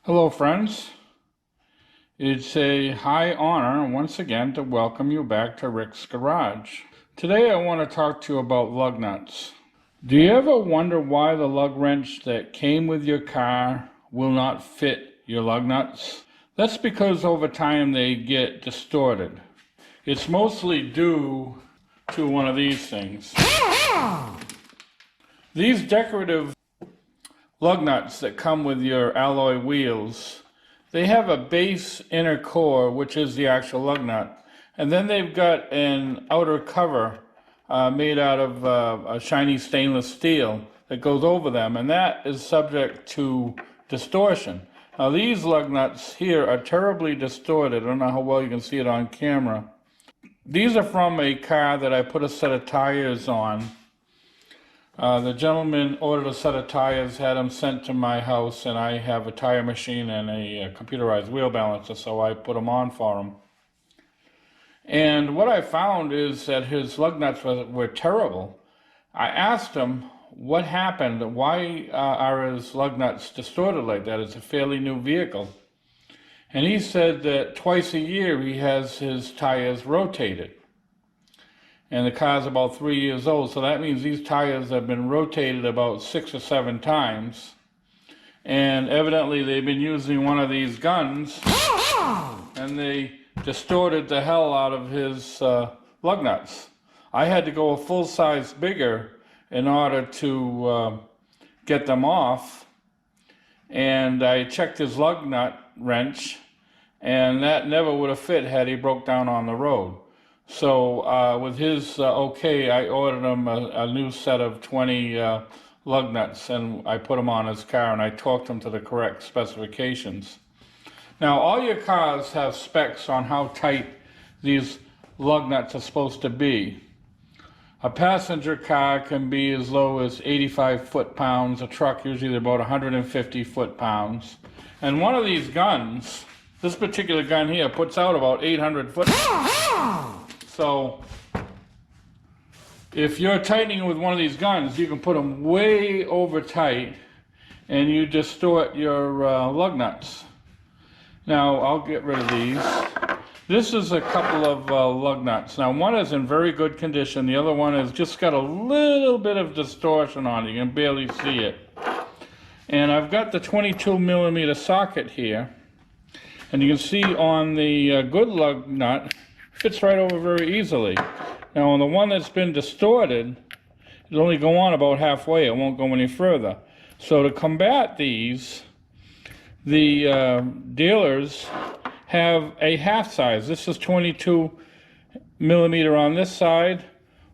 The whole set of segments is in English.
Hello friends, it's a high honor once again to welcome you back to Rick's Garage. Today I want to talk to you about lug nuts. Do you ever wonder why the lug wrench that came with your car will not fit your lug nuts? That's because over time they get distorted. It's mostly due to one of these things. These decorative lug nuts that come with your alloy wheels, they have a base inner core, which is the actual lug nut, and then they've got an outer cover made out of a shiny stainless steel that goes over them, and that is subject to distortion. Now these lug nuts here are terribly distorted. I don't know how well you can see it on camera. These are from a car that I put a set of tires on. The gentleman ordered a set of tires, had them sent to my house, and I have a tire machine and a computerized wheel balancer, so I put them on for him. And what I found is that his lug nuts were terrible. I asked him what happened, why are his lug nuts distorted like that? It's a fairly new vehicle. And he said that twice a year he has his tires rotated. And the car's about 3 years old, so that means these tires have been rotated about 6 or 7 times. And evidently they've been using one of these guns, and they distorted the hell out of his lug nuts. I had to go a full size bigger in order to get them off, and I checked his lug nut wrench, and that never would have fit had he broke down on the road. So with his okay, I ordered him a new set of 20 lug nuts, and I put them on his car, and I torqued them to the correct specifications. Now all your cars have specs on how tight these lug nuts are supposed to be. A passenger car can be as low as 85 foot-pounds, a truck usually about 150 foot-pounds. And one of these guns, this particular gun here, puts out about 800 foot-pounds. So if you're tightening with one of these guns, you can put them way over tight and you distort your lug nuts. Now I'll get rid of these. This is a couple of lug nuts. Now one is in very good condition, the other one has just got a little bit of distortion on it. You can barely see it. And I've got the 22mm socket here, and you can see on the good lug nut, fits right over very easily. Now on the one that's been distorted, it'll only go on about halfway, it won't go any further. So to combat these, the dealers have a half size. This is 22mm on this side.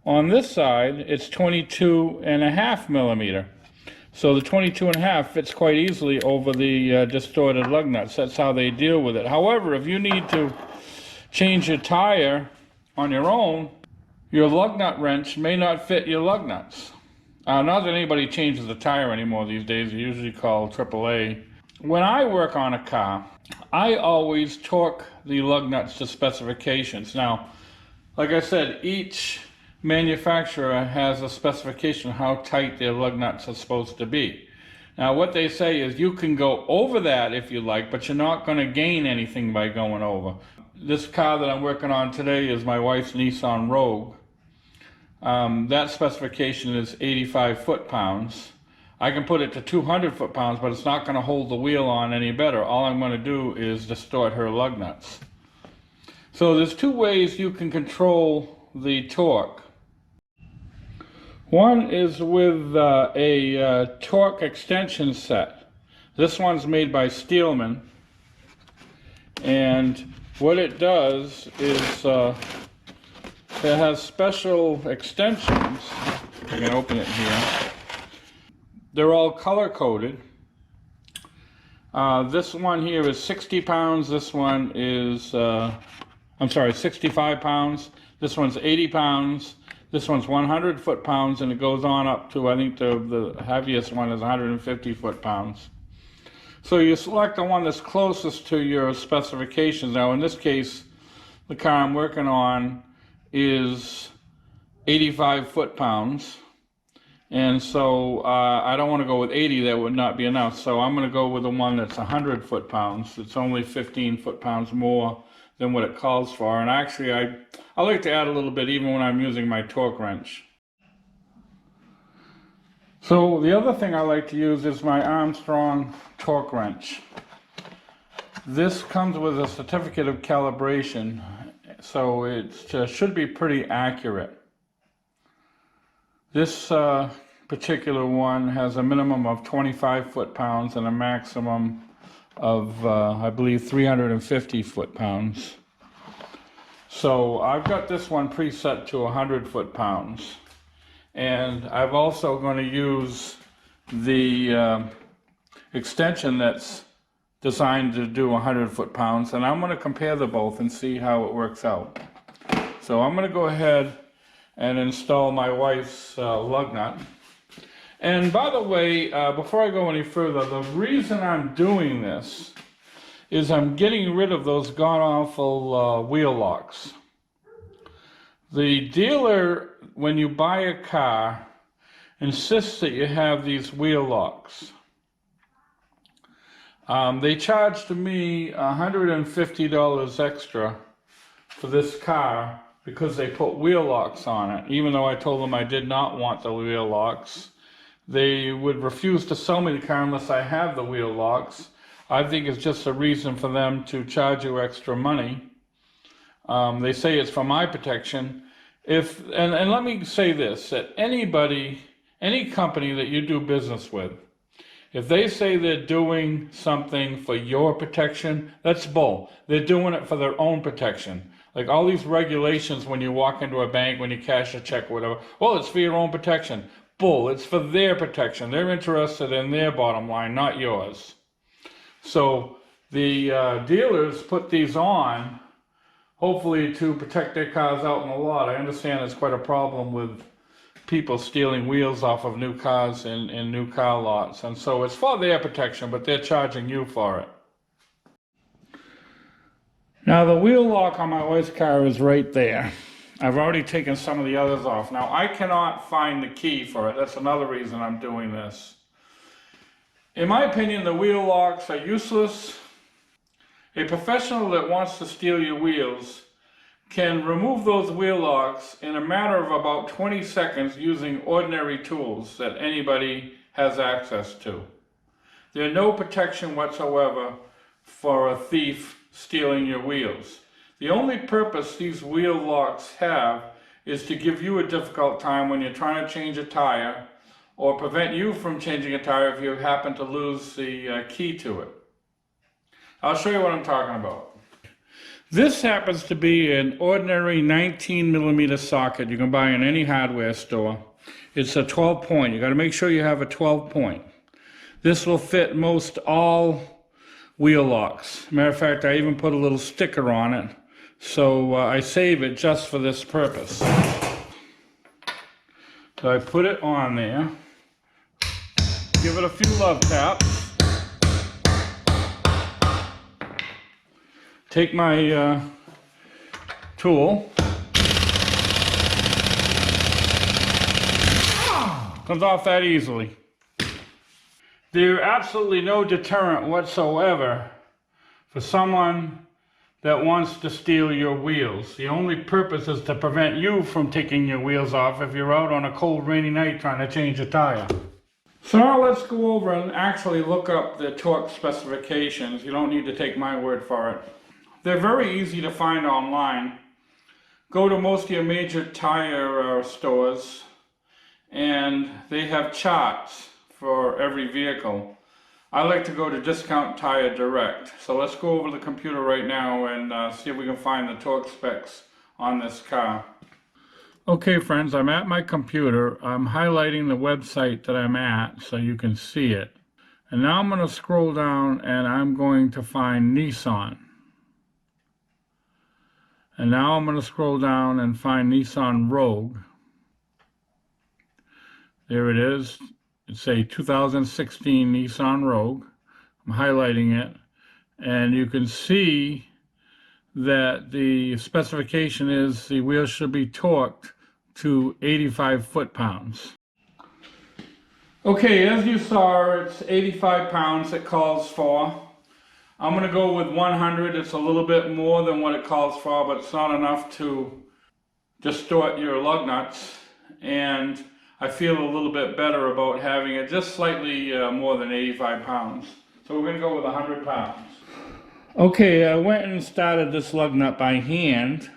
On this side, it's 22.5mm. So the 22.5 fits quite easily over the distorted lug nuts. That's how they deal with it. However, if you need to change your tire on your own, your lug nut wrench may not fit your lug nuts. Not that anybody changes the tire anymore these days. They usually call AAA. When I work on a car, I always torque the lug nuts to specifications. Now, like I said, each manufacturer has a specification of how tight their lug nuts are supposed to be. Now, what they say is you can go over that if you like, but you're not going to gain anything by going over. This car that I'm working on today is my wife's Nissan Rogue. That specification is 85 foot-pounds. I can put it to 200 foot-pounds, but it's not going to hold the wheel on any better. All I'm going to do is distort her lug nuts. So there's 2 ways you can control the torque. One is with a torque extension set. This one's made by Steelman, and what it does is it has special extensions. I can open it here. They're all color-coded. This one here is 60 pounds. This one is, 65 pounds. This one's 80 pounds. This one's 100 foot-pounds, and it goes on up to, I think the heaviest one is 150 foot-pounds. So you select the one that's closest to your specifications. Now in this case, the car I'm working on is 85 foot-pounds. And so I don't want to go with 80, that would not be enough. So I'm going to go with the one that's 100 foot-pounds. It's only 15 foot-pounds more than what it calls for. And actually, I like to add a little bit even when I'm using my torque wrench. So the other thing I like to use is my Armstrong torque wrench. This comes with a certificate of calibration, so it should be pretty accurate. This particular one has a minimum of 25 foot-pounds and a maximum of, I believe, 350 foot-pounds. So I've got this one preset to 100 foot-pounds. And I'm also going to use the extension that's designed to do 100 foot-pounds, and I'm going to compare the both and see how it works out. So I'm going to go ahead and install my wife's lug nut. And by the way, before I go any further, the reason I'm doing this is I'm getting rid of those god-awful wheel locks. The dealer, when you buy a car, insists that you have these wheel locks. They charged me $150 extra for this car because they put wheel locks on it. Even though I told them I did not want the wheel locks, they would refuse to sell me the car unless I have the wheel locks. I think it's just a reason for them to charge you extra money. They say it's for my protection. And let me say this, that any company that you do business with, if they say they're doing something for your protection, that's bull. They're doing it for their own protection. Like all these regulations when you walk into a bank, when you cash a check or whatever, well, it's for your own protection. Bull, it's for their protection. They're interested in their bottom line, not yours. So the dealers put these on, hopefully to protect their cars out in the lot. I understand it's quite a problem with people stealing wheels off of new cars in new car lots. And so it's for their protection, but they're charging you for it. Now the wheel lock on my wife's car is right there. I've already taken some of the others off. Now I cannot find the key for it. That's another reason I'm doing this. In my opinion, the wheel locks are useless. A professional that wants to steal your wheels can remove those wheel locks in a matter of about 20 seconds using ordinary tools that anybody has access to. There's no protection whatsoever for a thief stealing your wheels. The only purpose these wheel locks have is to give you a difficult time when you're trying to change a tire, or prevent you from changing a tire if you happen to lose the key to it. I'll show you what I'm talking about. This happens to be an ordinary 19mm socket you can buy in any hardware store. It's a 12-point. You got to make sure you have a 12-point. This will fit most all wheel locks. Matter of fact, I even put a little sticker on it, so I save it just for this purpose. So I put it on there, give it a few love taps, take my tool, comes off that easily. There's absolutely no deterrent whatsoever for someone that wants to steal your wheels. The only purpose is to prevent you from taking your wheels off if you're out on a cold, rainy night trying to change a tire. So now let's go over and actually look up the torque specifications. You don't need to take my word for it. They're very easy to find online. Go to most of your major tire stores and they have charts for every vehicle. I like to go to Discount Tire Direct. So let's go over the computer right now and see if we can find the torque specs on this car. Okay friends, I'm at my computer. I'm highlighting the website that I'm at so you can see it. And now I'm going to scroll down and I'm going to find Nissan. And now I'm going to scroll down and find Nissan Rogue. There it is. It's a 2016 Nissan Rogue. I'm highlighting it. And you can see that the specification is the wheels should be torqued to 85 foot-pounds. Okay, as you saw, it's 85 pounds it calls for. I'm going to go with 100. It's a little bit more than what it calls for, but it's not enough to distort your lug nuts. And I feel a little bit better about having it just slightly more than 85 pounds. So we're going to go with 100 pounds. Okay, I went and started this lug nut by hand.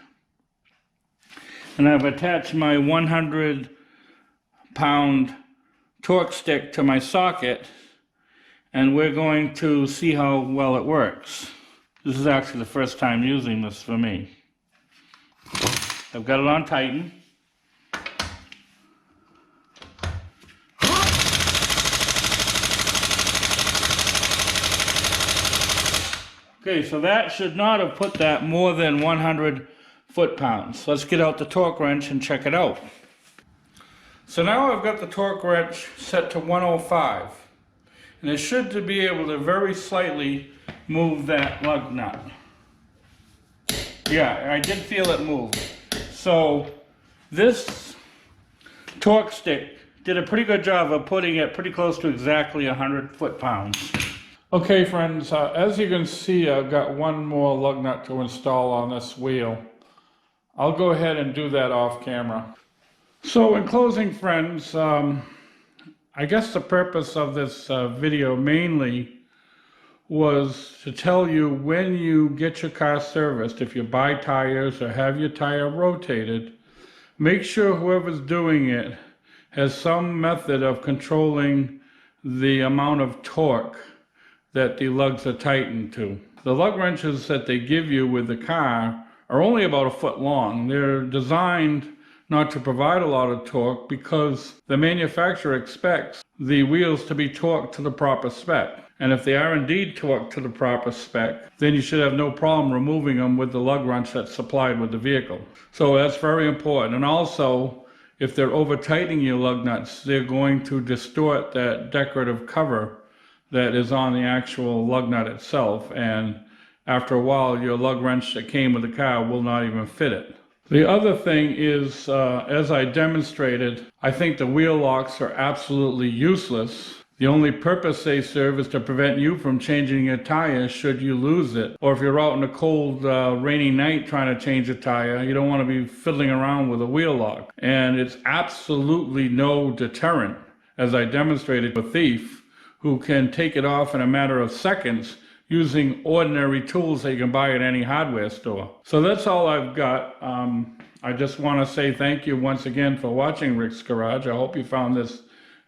And I've attached my 100-pound torque stick to my socket, and we're going to see how well it works. This is actually the first time using this for me. I've got it on Tighten. Okay, so that should not have put that more than 100 foot-pounds. Let's get out the torque wrench and check it out. So now I've got the torque wrench set to 105, and it should be able to very slightly move that lug nut. Yeah, I did feel it move. So this torque stick did a pretty good job of putting it pretty close to exactly 100 foot-pounds. Okay friends, as you can see, I've got one more lug nut to install on this wheel. I'll go ahead and do that off camera. So in closing friends, I guess the purpose of this video mainly was to tell you when you get your car serviced, if you buy tires or have your tire rotated, make sure whoever's doing it has some method of controlling the amount of torque that the lugs are tightened to. The lug wrenches that they give you with the car are only about 1 foot long. They're designed not to provide a lot of torque because the manufacturer expects the wheels to be torqued to the proper spec. And if they are indeed torqued to the proper spec, then you should have no problem removing them with the lug wrench that's supplied with the vehicle. So that's very important. And also, if they're over tightening your lug nuts, they're going to distort that decorative cover that is on the actual lug nut itself. And after a while, your lug wrench that came with the car will not even fit it. The other thing is, as I demonstrated, I think the wheel locks are absolutely useless. The only purpose they serve is to prevent you from changing your tire should you lose it. Or if you're out in a cold, rainy night trying to change a tire, you don't want to be fiddling around with a wheel lock. And it's absolutely no deterrent, as I demonstrated, to a thief who can take it off in a matter of seconds using ordinary tools that you can buy at any hardware store. So that's all I've got. I just want to say thank you once again for watching Rick's Garage. I hope you found this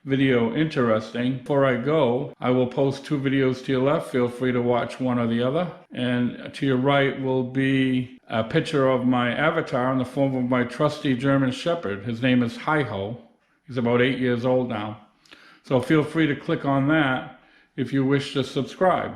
video interesting. Before I go, I will post 2 videos to your left. Feel free to watch one or the other. And to your right will be a picture of my avatar in the form of my trusty German Shepherd. His name is Hi-Ho. He's about 8 years old now. So feel free to click on that if you wish to subscribe.